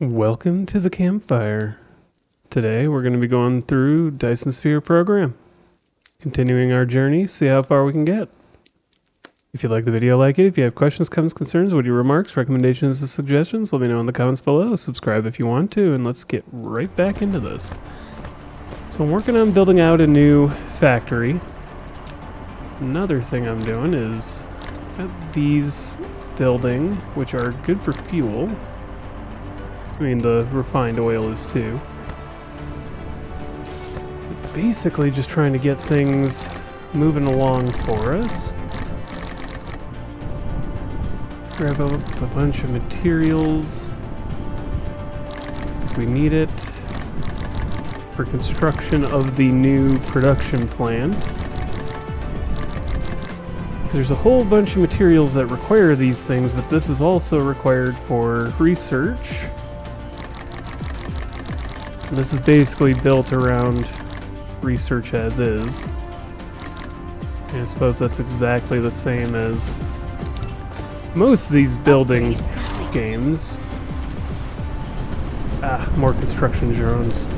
Welcome to the campfire. Today we're going to be going through Dyson Sphere program, continuing our journey, see how far we can get. If you like the video, like it. If you have questions, comments, concerns, witty remarks, recommendations, and suggestions, let me know in the comments below. Subscribe if you want to, and let's get right back into this. So I'm working on building out a new factory. Another thing I'm doing is these building, which are good for fuel. I mean, the refined oil is too. Basically just trying to get things moving along for us. Grab up a bunch of materials because we need it for construction of the new production plant. There's a whole bunch of materials that require these things, but this is also required for research. This is basically built around research as is. And I suppose that's exactly the same as most of these building games. More construction drones.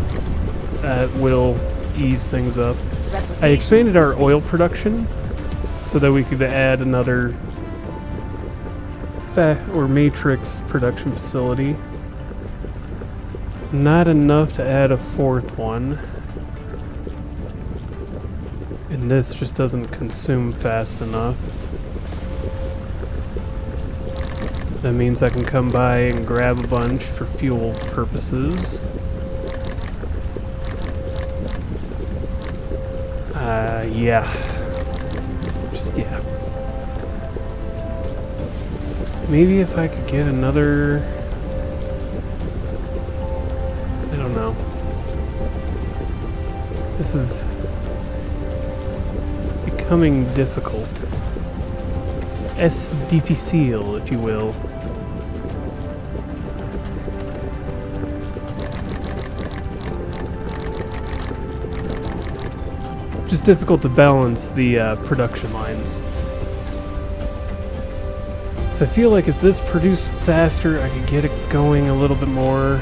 That will ease things up. I expanded our oil production so that we could add another matrix production facility. Not enough to add a fourth one. And this just doesn't consume fast enough. That means I can come by and grab a bunch for fuel purposes. Yeah. Yeah. Maybe if I could get another... I don't know. This is becoming difficult. Es difícil, if you will. Just difficult to balance the production lines. So I feel like if this produced faster, I could get it going a little bit more.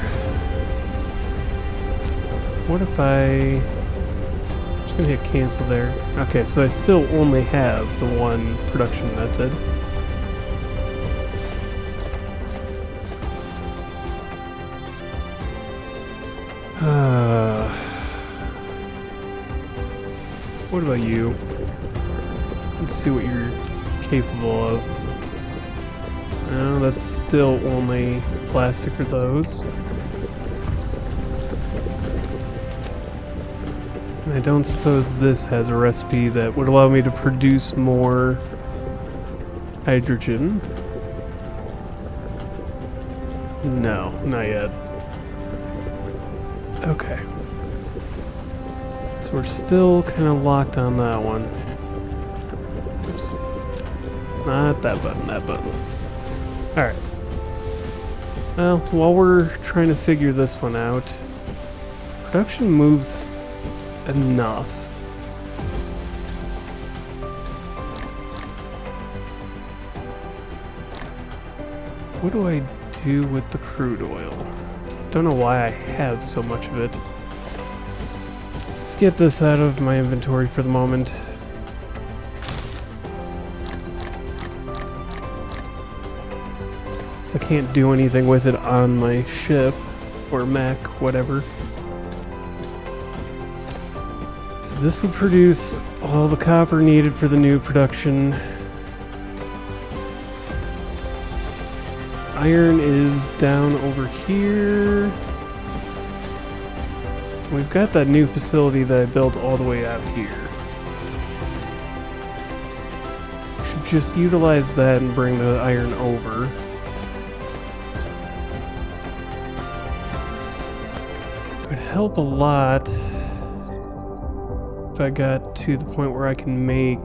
What if I... I'm just gonna hit cancel there. Okay, so I still only have the one production method. What about you? Let's see what you're capable of. No, that's still only plastic for those. I don't suppose this has a recipe that would allow me to produce more hydrogen. No, not yet. Okay. So we're still kind of locked on that one. Oops. Not that button, that button. Alright. Well, while we're trying to figure this one out, production moves enough. What do I do with the crude oil? Don't know why I have so much of it. Let's get this out of my inventory for the moment. So I can't do anything with it on my ship or mech, whatever. So this would produce all the copper needed for the new production. Iron is down over here. We've got that new facility that I built all the way out here. Should just utilize that and bring the iron over. It would help a lot if I got to the point where I can make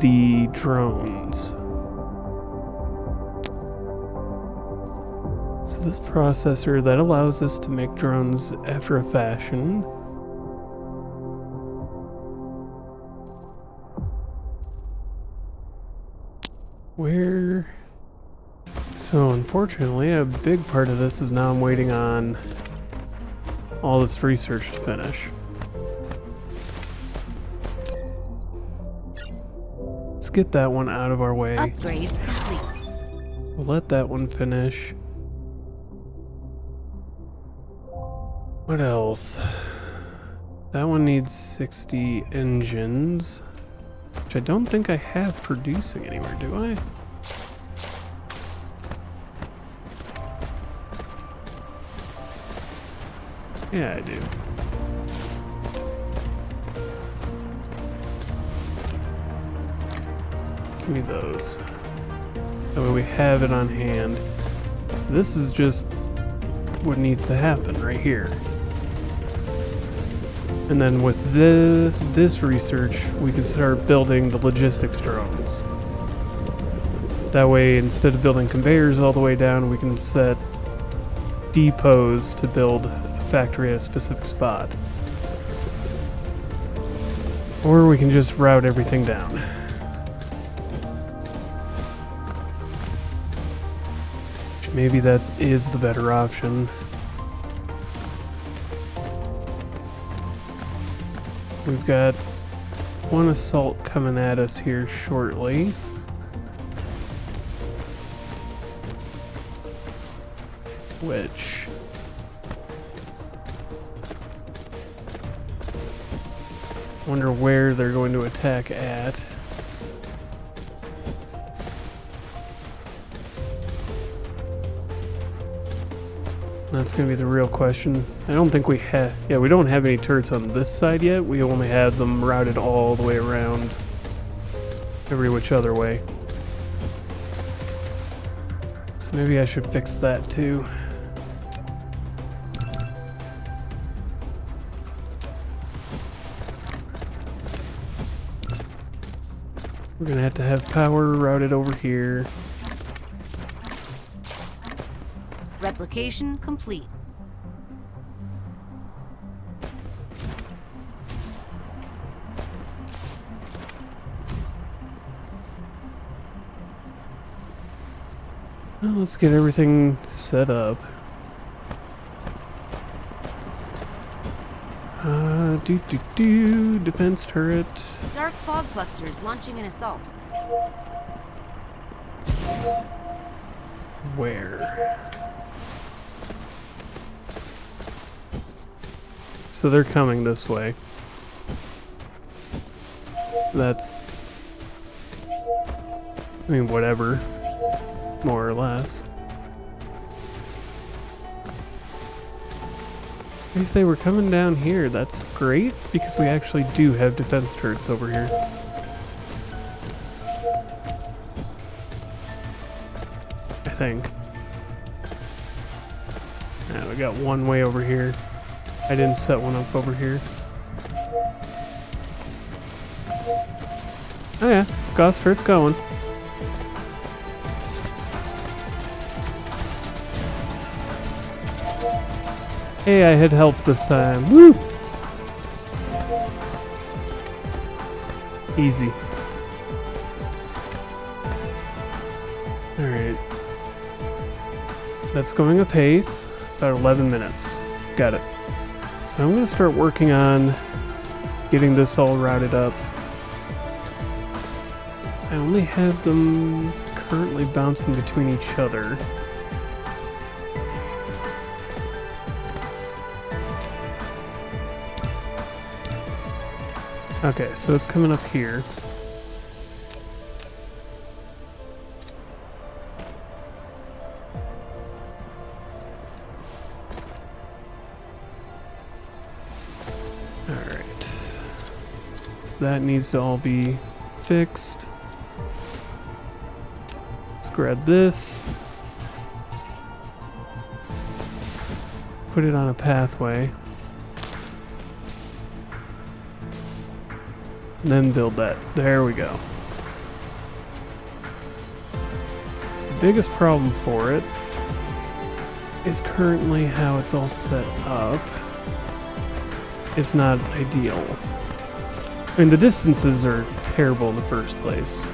the drones. So this processor that allows us to make drones after a fashion. Where So unfortunately, a big part of this is now I'm waiting on all this research to finish. Let's get that one out of our way. Upgrade complete. We'll let that one finish. What else? That one needs 60 engines, which I don't think I have producing anywhere, do I? Yeah, I do. Give me those. That way we have it on hand. So this is just what needs to happen right here. And then with this research, we can start building the logistics drones. That way, instead of building conveyors all the way down, we can set depots to build a factory at a specific spot. Or we can just route everything down. Maybe that is the better option. We've got one assault coming at us here shortly. Which... wonder where they're going to attack at. That's going to be the real question. I don't think we have... yeah, we don't have any turrets on this side yet. We only have them routed all the way around. Every which other way. So maybe I should fix that too. We're going to have power routed over here. Replication complete. Well, let's get everything set up. Defense turret. Dark fog clusters launching an assault. Where? So they're coming this way. That's... I mean, whatever. More or less. If they were coming down here, that's great, because we actually do have defense turrets over here. I think. Yeah, we got one way over here. I didn't set one up over here. Oh yeah, Gauss turret's going. Hey, I had help this time. Woo! Easy. Alright. That's going apace. About 11 minutes. Got it. So I'm going to start working on getting this all routed up. I only have them currently bouncing between each other. Okay, so it's coming up here. Alright. So that needs to all be fixed. Let's grab this. Put it on a pathway. And then build that. There we go. So the biggest problem for it is currently how it's all set up. It's not ideal. I mean, the distances are terrible in the first place.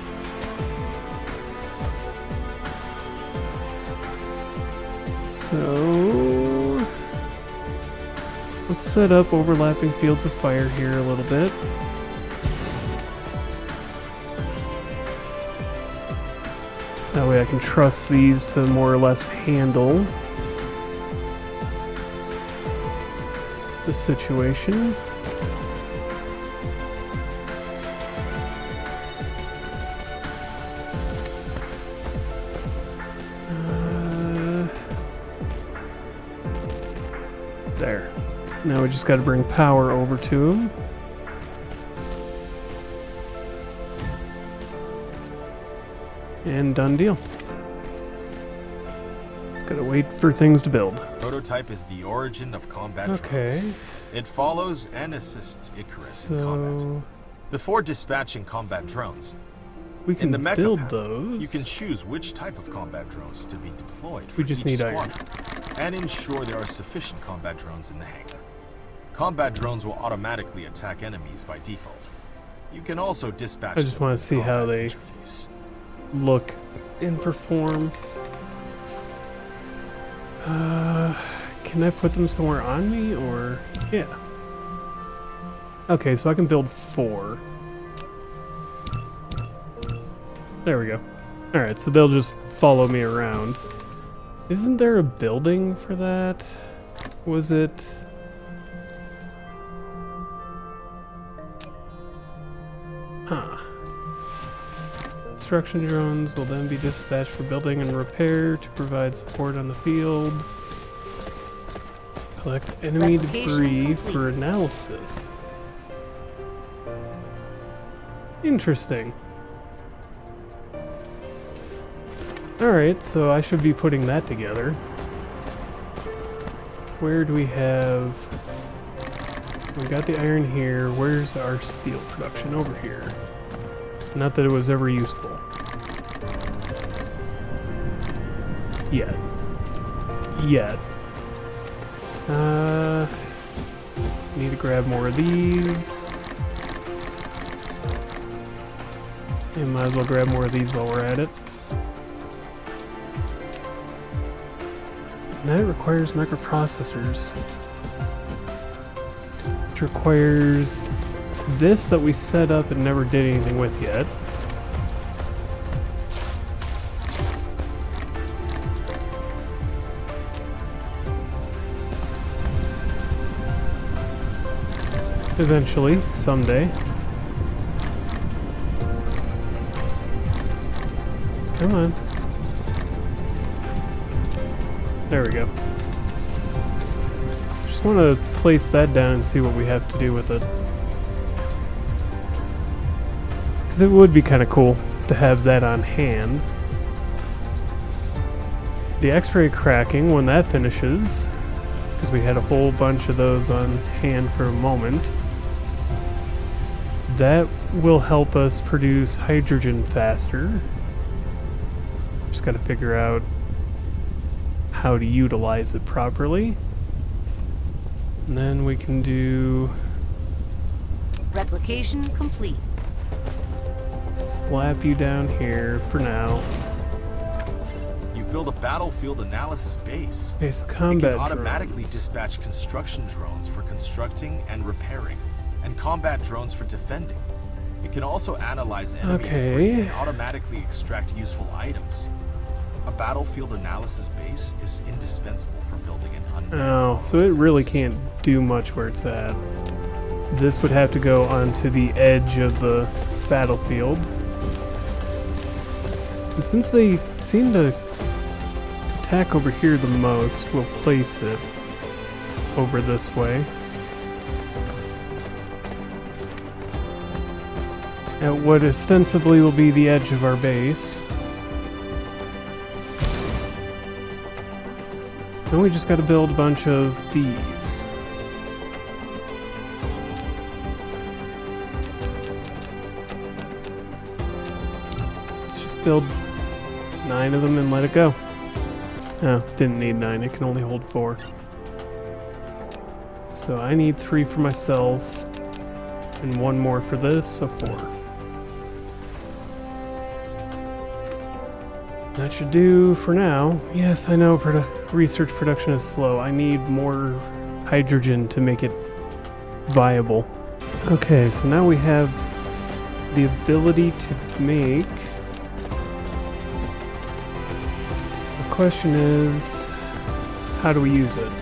So let's set up overlapping fields of fire here a little bit. That way I can trust these to more or less handle the situation. There. Now we just got to bring power over to them. And done deal. Just gotta wait for things to build. Prototype is the origin of combat drones. Okay. It follows and assists Icarus in combat. So Before dispatching combat drones, we in can the mecha build pack, those. you can choose which type of combat drones to be deployed for We just each need iron. squadron, and ensure there are sufficient combat drones in the hangar. Combat drones will automatically attack enemies by default. You can also dispatch I just them wanna with see how combat they- interface. Look and perform. Can I put them somewhere on me or yeah? Okay, so I can build 4. There we go. Alright, so they'll just follow me around. Isn't there a building for that? Was it? Huh. Construction drones will then be dispatched for building and repair to provide support on the field. Collect enemy Replication debris complete. for analysis. Interesting. Alright, so I should be putting that together. Where do we have... We got the iron here. Where's our steel production? Over here. Not that it was ever useful. Yet. Need to grab more of these. And might as well grab more of these while we're at it. And that requires microprocessors. Which requires this that we set up and never did anything with yet. Eventually, someday. Come on. There we go. Just want to place that down and see what we have to do with it. Because it would be kind of cool to have that on hand. The X-ray cracking, when that finishes, because we had a whole bunch of those on hand for a moment, that will help us produce hydrogen faster. Just got to figure out how to utilize it properly. And then we can do Replication complete. slap you down here for now. You've built a battlefield analysis base. Okay, so It combat can automatically drones. dispatch construction drones for constructing and repairing, and combat drones for defending. It can also analyze enemy debris Okay. and automatically extract useful items. A battlefield analysis base is indispensable for building an unmanned Oh, so it defense really system. can't do much where it's at. This would have to go onto the edge of the battlefield. And since they seem to attack over here the most, we'll place it over this way. At what ostensibly will be the edge of our base. Then we just gotta build a bunch of these. Let's just build 9 of them and let it go. Oh, didn't need 9, it can only hold 4. So I need 3 for myself, and 1 more for this, so 4. That should do for now. Yes, I know research production is slow. I need more hydrogen to make it viable. Okay, so now we have the ability to make... The question is, how do we use it?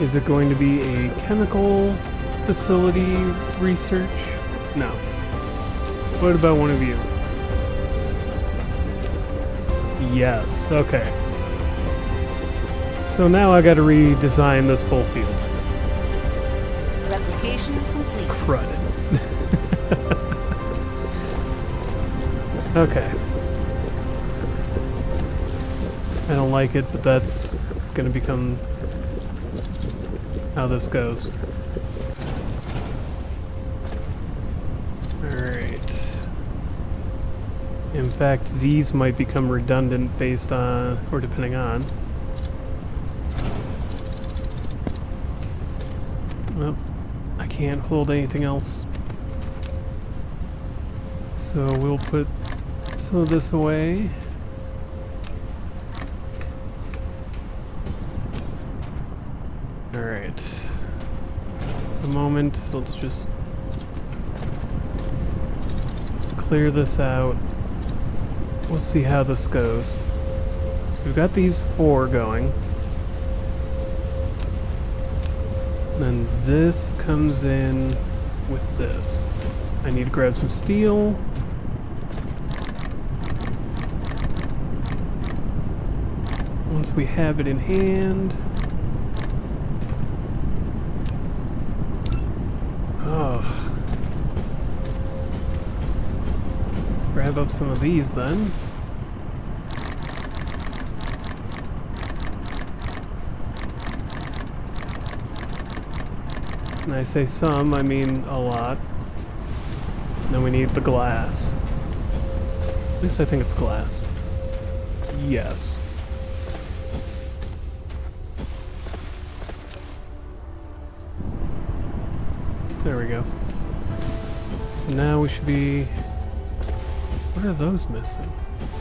Is it going to be a chemical facility research? No. What about one of you? Yes, okay. So now I gotta redesign this whole field. Replication complete. Crud. Okay. I don't like it, but that's gonna become how this goes. Alright. In fact, these might become redundant based on, or depending on. Well, I can't hold anything else. So we'll put some of this away. Alright. A moment, let's just clear this out. We'll see how this goes. So we've got these 4 going. Then this comes in with this. I need to grab some steel. Once we have it in hand. Oh. Grab up some of these then. And I say some, I mean a lot. Then we need the glass. At least I think it's glass. Yes. There we go. So now we should be... What are those missing?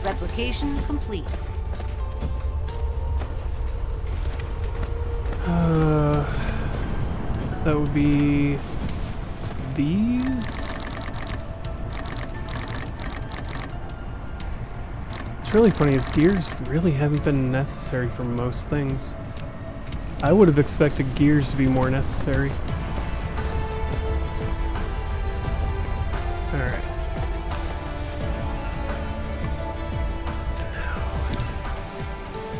Replication complete. That would be these. What's really funny is gears really haven't been necessary for most things. I would have expected gears to be more necessary. Alright.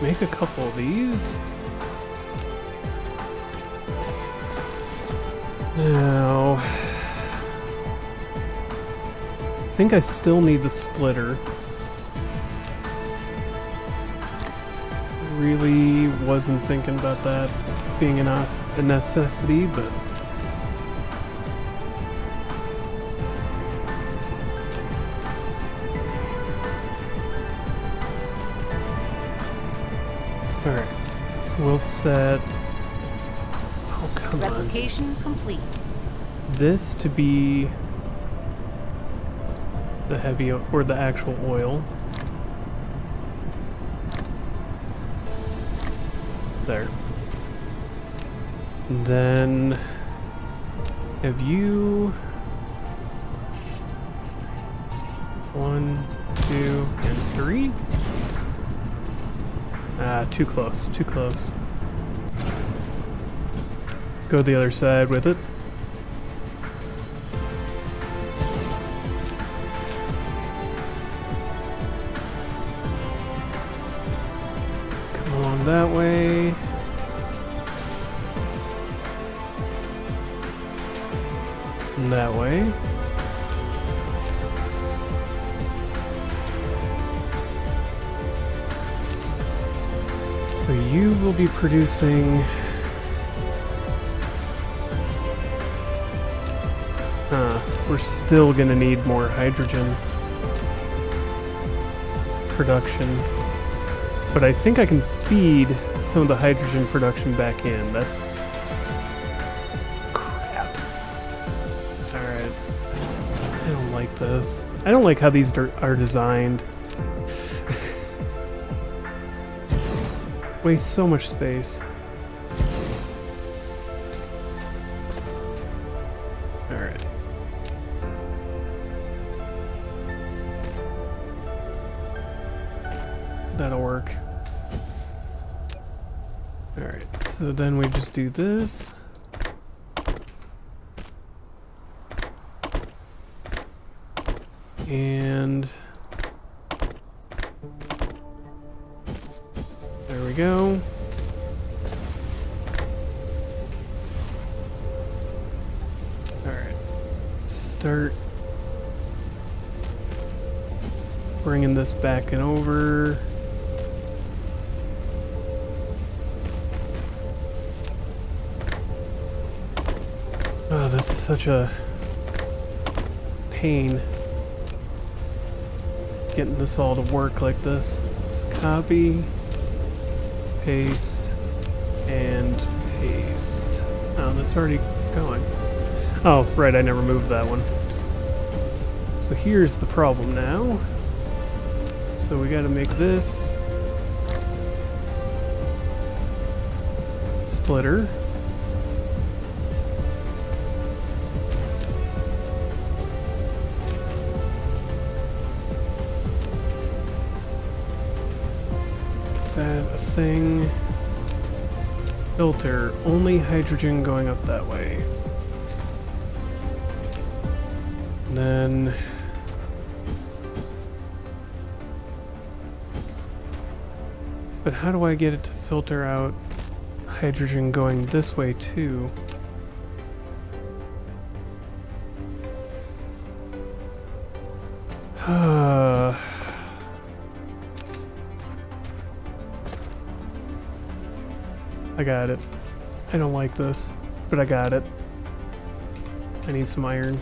Make a couple of these. Now, I think I still need the splitter. Really wasn't thinking about that being a necessity, but alright, so we'll set... Oh, come on. Replication complete. This to be the heavy or the actual oil. There. And then have you 1, 2, and 3? Ah, too close, too close. Go the other side with it. Come on that way. And that way. So you will be producing... we're still gonna need more hydrogen production. But I think I can feed some of the hydrogen production back in. That's... crap. Alright. I don't like this. I don't like how these are designed. Waste so much space. Alright. That'll work. Alright, so then we just do this. And there we go. Alright, start bringing this back and over. Oh, this is such a pain. Getting this all to work like this. So copy, paste, and paste. Oh, that's already going. Oh, right, I never moved that one. So here's the problem now. So we gotta make this splitter. That a thing. Filter, only hydrogen going up that way. And then but how do I get it to filter out hydrogen going this way too? I got it. I don't like this, but I got it. I need some iron.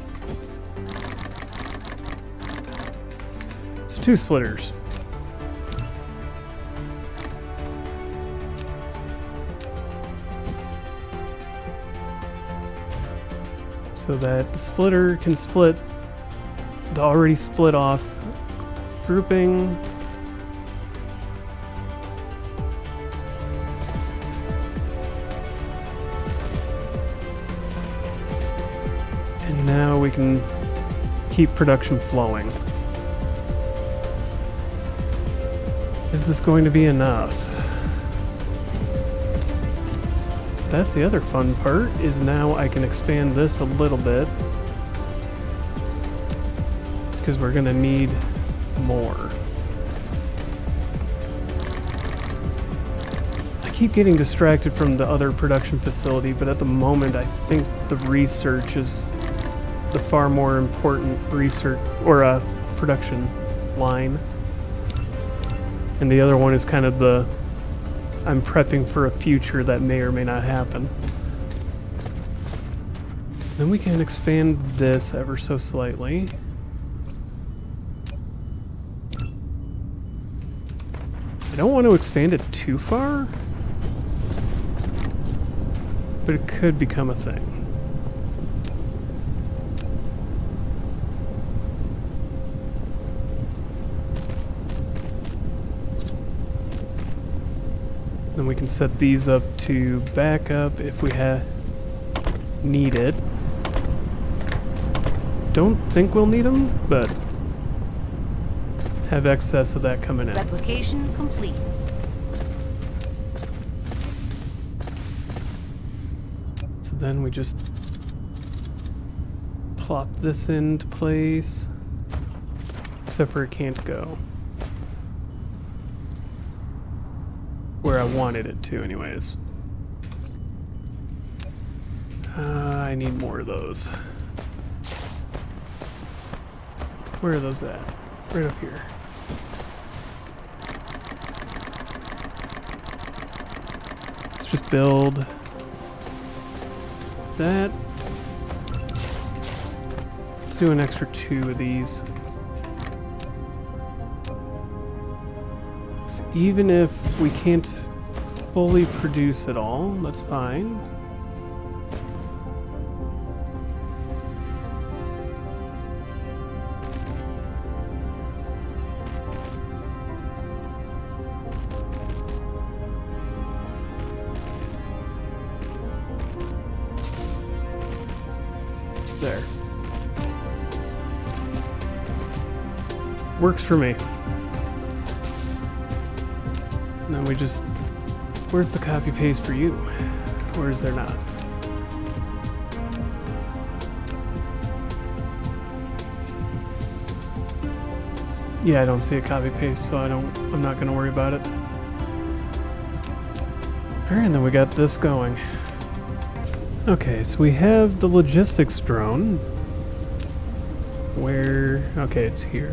So 2 splitters. So that the splitter can split the already split off grouping. And now we can keep production flowing. Is this going to be enough? That's the other fun part, is now I can expand this a little bit. Because we're gonna need more. I keep getting distracted from the other production facility, but at the moment I think the research is the far more important research, or production line. And the other one is kind of the, I'm prepping for a future that may or may not happen. Then we can expand this ever so slightly. I don't want to expand it too far, but it could become a thing. Then we can set these up to backup if we need it. Don't think we'll need them, but have excess of that coming in. Replication complete. So then we just plop this into place, except for it can't go where I wanted it to anyways. I need more of those. Where are those at? Right up here. Let's just build that. Let's do an extra 2 of these. So even if we can't fully produce it all, that's fine. There. Works for me. And then we just... Where's the copy paste for you? Or is there not? Yeah, I don't see a copy paste, so I'm not gonna worry about it. Alright, and then we got this going. Okay, so we have the logistics drone. Where... Okay, it's here.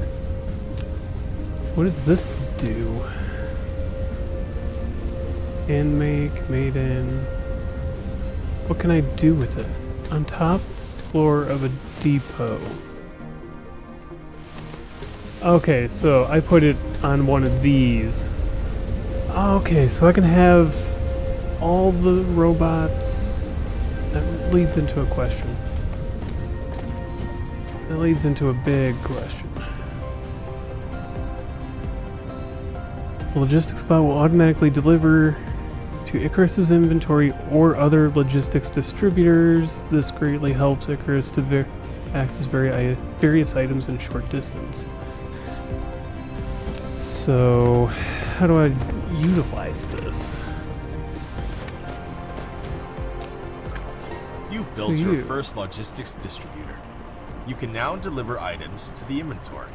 What does this do? And make, made in... What can I do with it? On top floor of a depot. Okay, so I put it on one of these. Okay, so I can have all the robots. That leads into a question. That leads into a big question. The logistics bot will automatically deliver to Icarus's inventory or other logistics distributors. This greatly helps Icarus to access various items in short distance. So, how do I utilize this? You've built your first logistics distributor. You can now deliver items to the inventory.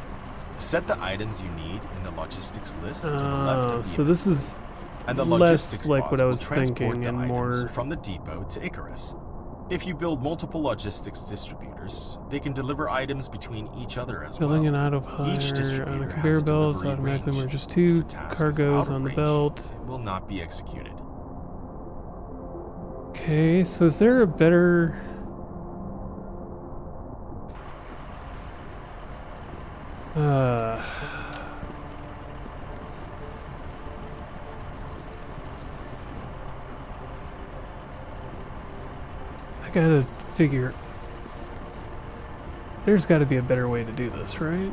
Set the items you need in the logistics list to the left of the so this is and the less logistics like bot what I will was transport thinking the and items more... from the depot to Icarus. If you build multiple logistics distributors, they can deliver items between each other as Building well. an auto hire Each on distributor a has conveyor a belt delivery automatically range. merges If two a task is out cargos of on the range, belt. it will not be executed. Okay, so is there a better... I gotta figure... There's gotta be a better way to do this, right?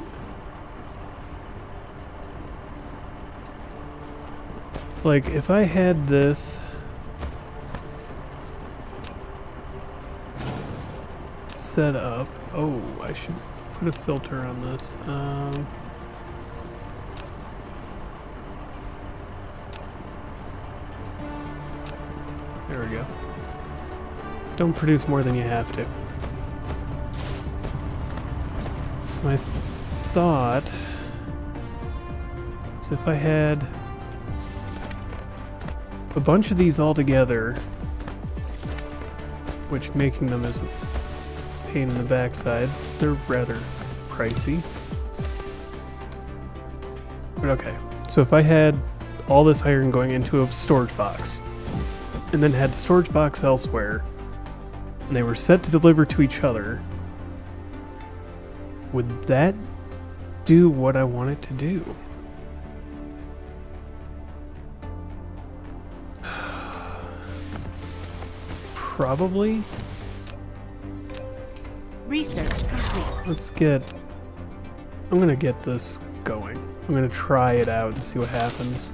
Like, if I had this... set up... Oh, I should put a filter on this. There we go. Don't produce more than you have to. So my thought is if I had a bunch of these all together, which making them is a pain in the backside, they're rather pricey. But okay, so if I had all this iron going into a storage box, and then had the storage box elsewhere, and they were set to deliver to each other, would that do what I want it to do? Probably. Research complete. Let's get... I'm gonna get this going. I'm gonna try it out and see what happens.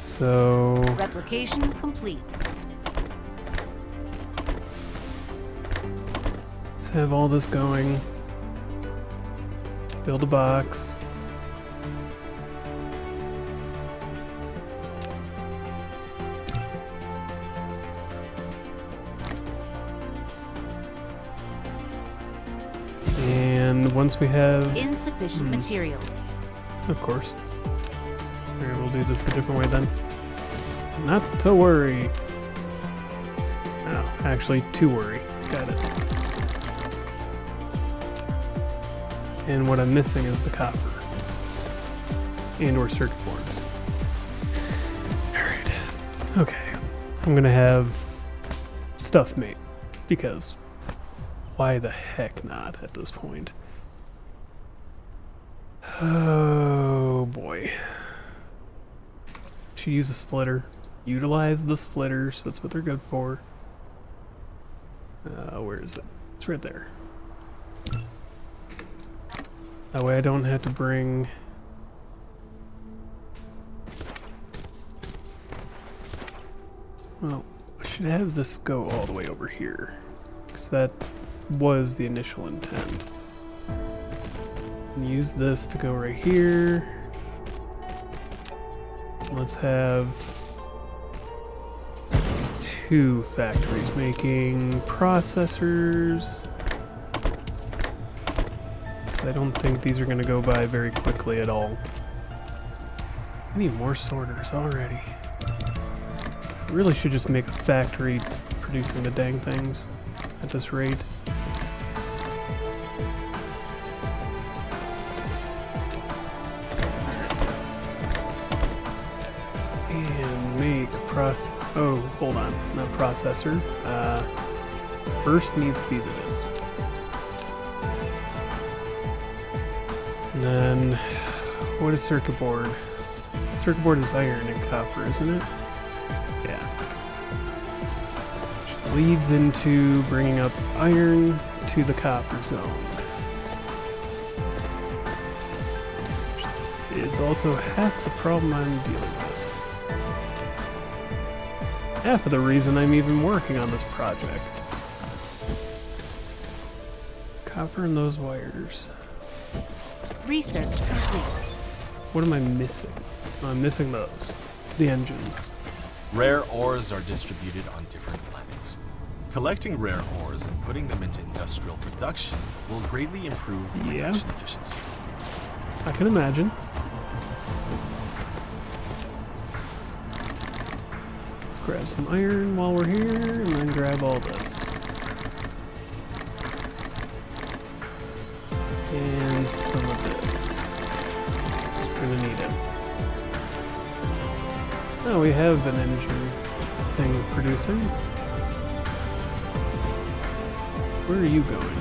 So... Replication complete. Let's have all this going. Build a box. And once we have... Insufficient materials. Of course. Alright, we'll do this a different way then. Not to worry. Oh, actually, to worry. Got it. And what I'm missing is the copper. And or circuit boards. Alright. Okay. I'm gonna have stuff made. Because why the heck not at this point? Oh boy. Should use a splitter. Utilize the splitters. That's what they're good for. Where is it? It's right there. That way I don't have to bring... Well, I should have this go all the way over here. because that was the initial intent. And use this to go right here. Let's have 2 factories making processors. So I don't think these are going to go by very quickly at all. I need more sorters already. I really should just make a factory producing the dang things at this rate. And make oh, hold on, not processor. First needs to be this. And then, what is circuit board? Circuit board is iron and copper, isn't it? Yeah. Which leads into bringing up iron to the copper zone. Which is also half the problem I'm dealing with. Half of the reason I'm even working on this project. Copper and those wires. Research complete. What am I missing? I'm missing those. The engines. Rare ores are distributed on different planets. Collecting rare ores and putting them into industrial production will greatly improve production efficiency. I can imagine. Let's grab some iron while we're here, and then grab all this. And some of this. Gonna need it. Oh, we have an engine thing producing. Where are you going?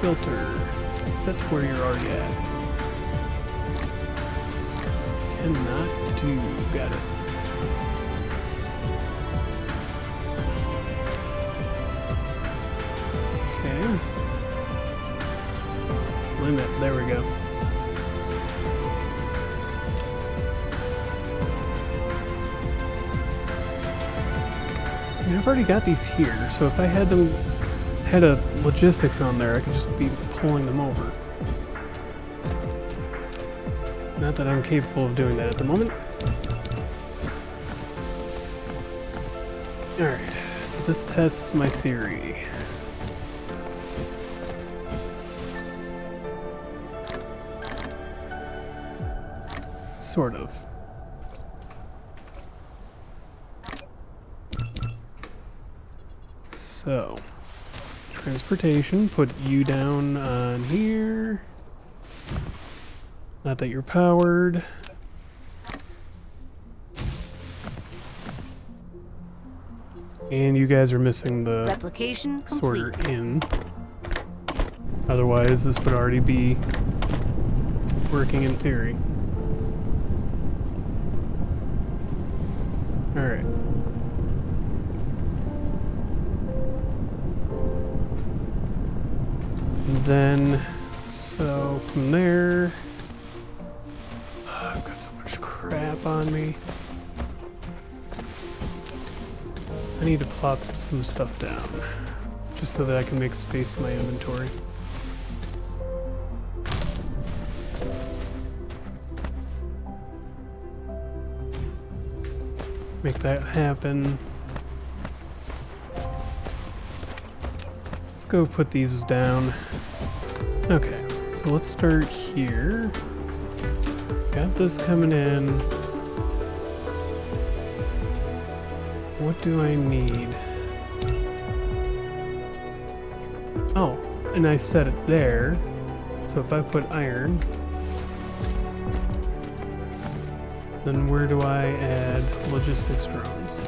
Filter. Set to where you're already at. Cannot do. Got it. Okay. Limit. There we go. I mean, I've already got these here, so if I had a logistics on there, I could just be pulling them over. Not that I'm capable of doing that at the moment. Alright, so this tests my theory. Sort of. So, transportation, put you down on here. Not that you're powered. And you guys are missing the Replication sorter complete. in. Otherwise, this would already be working in theory. Alright. And then, so from there, I've got so much crap on me. I need to plop some stuff down, just so that I can make space in my inventory. Make that happen. Let's go put these down. Okay, so let's start here. Got this coming in. What do I need? Oh, and I set it there. So if I put iron, then where do I add logistics drones?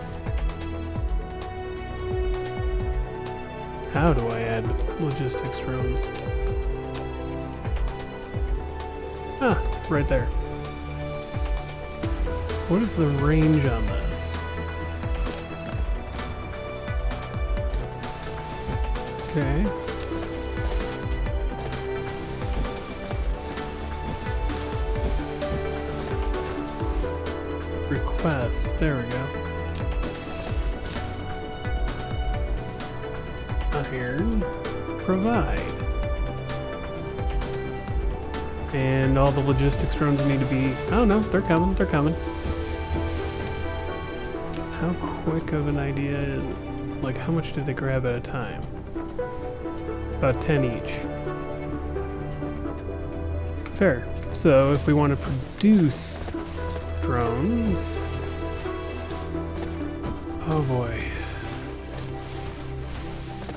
How do I add logistics drones? Ah, right there. So what is the range on this? Okay. Request. There we go. iron. Provide. And all the logistics drones need to be... Oh no, they're coming, they're coming. How quick of an idea is it? Like, how much do they grab at a time? About 10 each. Fair. So if we want to produce drones... Oh boy.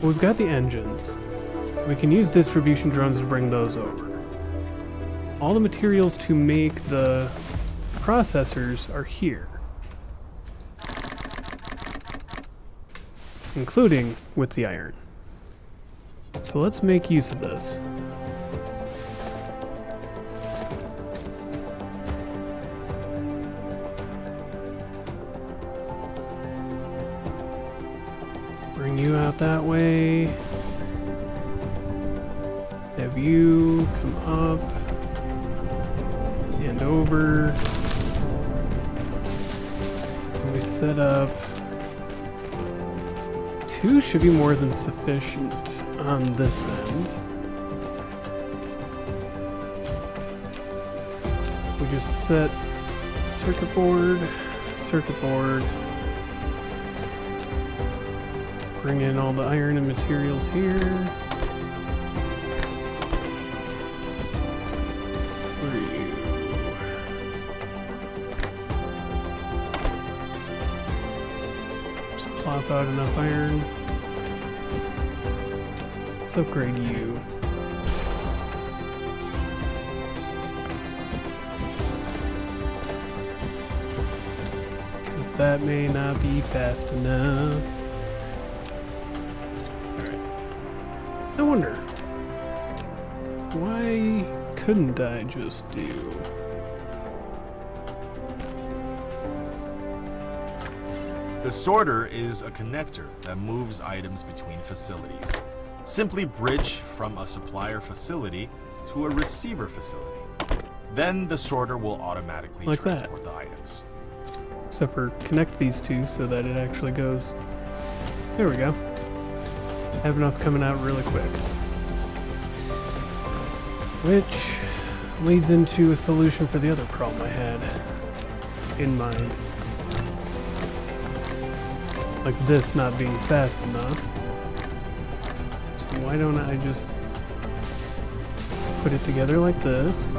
We've got the engines. We can use distribution drones to bring those over. All the materials to make the processors are here. Including with the iron. So let's make use of this. Bring you out that way. Have you come up and over. And we set up 2 should be more than sufficient on this end. We just set circuit board, bring in all the iron and materials here. Where are you? Just plop out enough iron. Let's upgrade you. Because that may not be fast enough. I wonder, why couldn't I just do... The sorter is a connector that moves items between facilities. Simply bridge from a supplier facility to a receiver facility. Then the sorter will automatically Like transport the items. Except for connect these two so that it actually goes... There we go. Have enough coming out really quick. Which leads into a solution for the other problem I had in mind. Like this not being fast enough. So why don't I just put it together like this?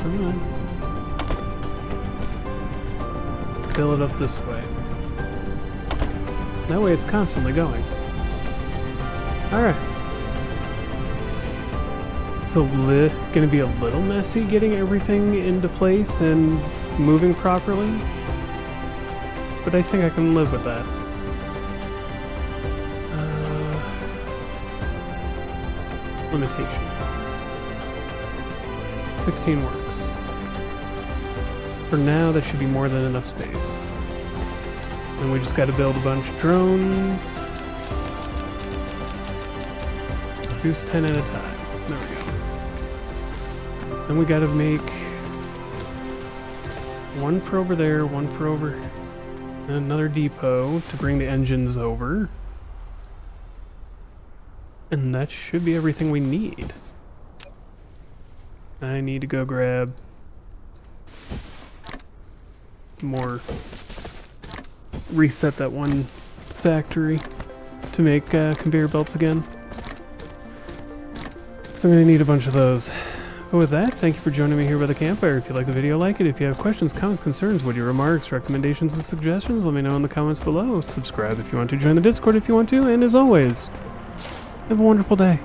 Come on. Fill it up this way. That way it's constantly going. Alright. It's gonna be a little messy getting everything into place and moving properly, but I think I can live with that. Limitation. 16 works. For now, that should be more than enough space. And we just got to build a bunch of drones. Produce 10 at a time. There we go. Then we got to make one for over there, one for over, and another depot to bring the engines over. And that should be everything we need. I need to go grab more, reset that one factory to make conveyor belts again. So I'm going to need a bunch of those. But with that, thank you for joining me here by the campfire. If you like the video, like it. If you have questions, comments, concerns, witty remarks, recommendations, and suggestions, let me know in the comments below. Subscribe if you want to, join the Discord if you want to, and as always, have a wonderful day.